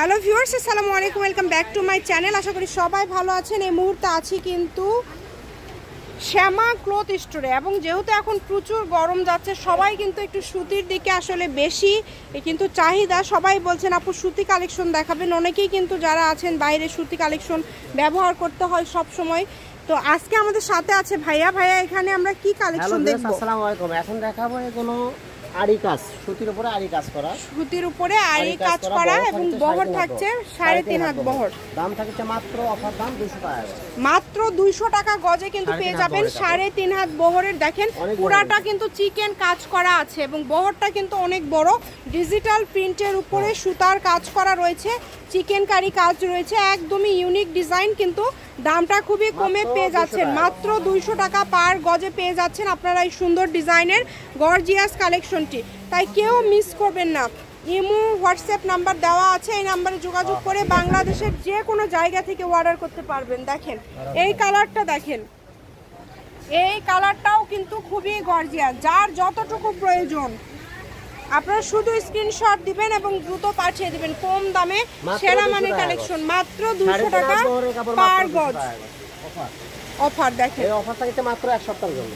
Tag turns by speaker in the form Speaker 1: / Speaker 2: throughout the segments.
Speaker 1: Hello viewers, আসসালামু আলাইকুম, welcome back to my channel. আশা করি সবাই ভালো আছেন। এই মুহূর্তে আছি কিন্তু শ্যামা ক্লথ স্টোরে, এবং যেহেতু এখন প্রচুর গরম যাচ্ছে, সবাই কিন্তু একটু সুতির দিকে আসলে বেশি কিন্তু চাহিদা। সবাই বলছেন আপু সুতি কালেকশন দেখাবেন। অনেকেই কিন্তু যারা আছেন বাইরে সুতি কালেকশন ব্যবহার করতে হয় সব সময়। তো আজকে আমাদের সাথে আছে ভাইয়া। এখানে আমরা কি কালেকশন দেখব?
Speaker 2: আসসালামু আলাইকুম। এখন দেখাবো এগুলো আরি কাজ, সুতির উপরে আরি কাজ করা,
Speaker 1: সুতির উপরে আরি কাজ করা, এবং বহর থাকছে 3.5 হাত বহর।
Speaker 2: দাম থাকছে মাত্র অফার দাম 200 টাকা,
Speaker 1: মাত্র 200 টাকা গজে কিন্তু পেয়ে যাবেন 3.5 হাত বহরের। দেখেন পুরাটা কিন্তু চিকেন কাজ করা আছে, এবং বহরটা কিন্তু অনেক বড়। ডিজিটাল প্রিন্টের উপরে সুতার কাজ করা রয়েছে, চিকেন কারি কাজ রয়েছে, একদমই ইউনিক ডিজাইন। কিন্তু দামটা খুবই কমে পেয়ে যাচ্ছেন, মাত্র 200 টাকা পার গজে পেয়ে যাচ্ছেন আপনারা এই সুন্দর ডিজাইনের গর্জিয়াস কালেকশনটি। তাই কেউ মিস করবেন না। ইমো হোয়াটসঅ্যাপ নাম্বার দেওয়া আছে, এই নাম্বারে যোগাযোগ করে বাংলাদেশের যে কোনো জায়গা থেকে অর্ডার করতে পারবেন। দেখেন এই কালারটা, দেখেন এই কালারটাও কিন্তু খুবই গর্জিয়াস। যার যতটুকু প্রয়োজন আপনারা শুধু স্ক্রিনশট দিবেন এবং দ্রুত পাঠিয়ে দিবেন। কম দামে সেরা মানের কালেকশন, মাত্র 200 টাকা পার গজ অফার। দেখেন
Speaker 2: এই অফারটা কিন্তু মাত্র এক সপ্তাহের জন্য,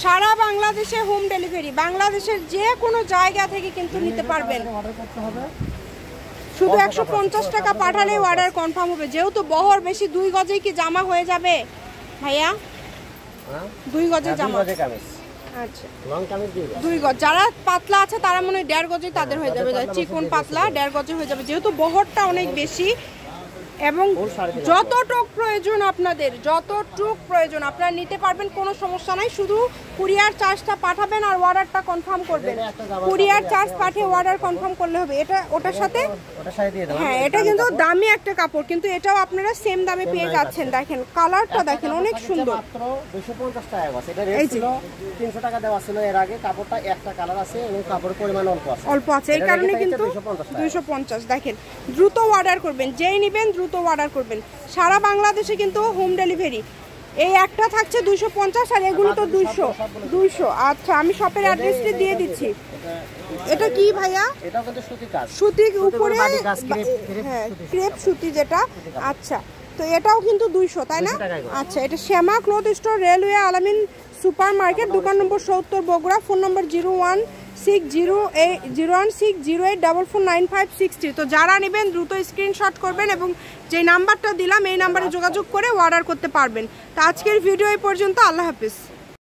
Speaker 1: সারা বাংলাদেশে হোম ডেলিভারি। বাংলাদেশের যে কোনো জায়গা থেকে কিন্তু নিতে পারবেন।
Speaker 2: অর্ডার করতে হবে,
Speaker 1: শুধু 150 টাকা পাঠালেই অর্ডার কনফার্ম হবে। যেহেতু বহর বেশি, 2 গজেই কি জামা হয়ে যাবে ভাইয়া? 2 গজে জামা, আচ্ছা 2 গজ। যারা পাতলা আছে তারা মনে হয় 1.5 গজে তাদের হয়ে যাবে। চিকন পাতলা 1.5 গজে হয়ে যাবে, যেহেতু বহরটা অনেক বেশি। এবং যতটুক প্রয়োজন আপনাদের, যতটুক প্রয়োজন আপনারা নিতে পারবেন, কোনো সমস্যা নাই। শুধু কুরিয়ার চার্জটা পাঠাবেন আর অর্ডারটা কনফার্ম করবেন। কুরিয়ার চার্জ পাঠিয়ে অর্ডার কনফার্ম করলে হবে। এটা ওটার সাথে, হ্যাঁ এটা কিন্তু দামি একটা কাপড়, কিন্তু এটাও আপনারা সেম দামে পেয়ে যাচ্ছেন। দেখেন কালারটা দেখেন, অনেক সুন্দর।
Speaker 2: মাত্র 250 টাকা গজ। এটা রেট ছিল 300 টাকা দেওয়া ছিল এর আগে। কাপড়টা একটা কালার আছে এবং কাপড়ের পরিমাণ অল্প আছে, এই কারণে কিন্তু 250। দেখেন দ্রুত অর্ডার করবেন, যেই নেবেন দ্রুত অর্ডার করবেন। সারা বাংলাদেশে কিন্তু হোম ডেলিভারি। এই একটা থাকছে 250, আর এগুলো তো 200। আচ্ছা আমি শপের অ্যাড্রেসটি দিয়ে দিচ্ছি। এটা কি ভাইয়া? এটা কিন্তু সুতি কাজ,
Speaker 1: সুতির উপরে, হ্যাঁ ক্রেপ সুতি যেটা। আচ্ছা তো এটাও কিন্তু 200, তাই না? আচ্ছা, এটা শ্যামা ক্লথ স্টোর, রেলওয়ে আলামিন সুপার মার্কেট, দোকান নম্বর 70, বগুড়া। ফোন নম্বর 0160804949563। তো যারা নেবেন দ্রুত স্ক্রিনশট করবেন, এবং যে নাম্বারটা দিলাম এই নাম্বারে যোগাযোগ করে অর্ডার করতে পারবেন। তো আজকের ভিডিও এই পর্যন্ত। আল্লাহ হাফিজ।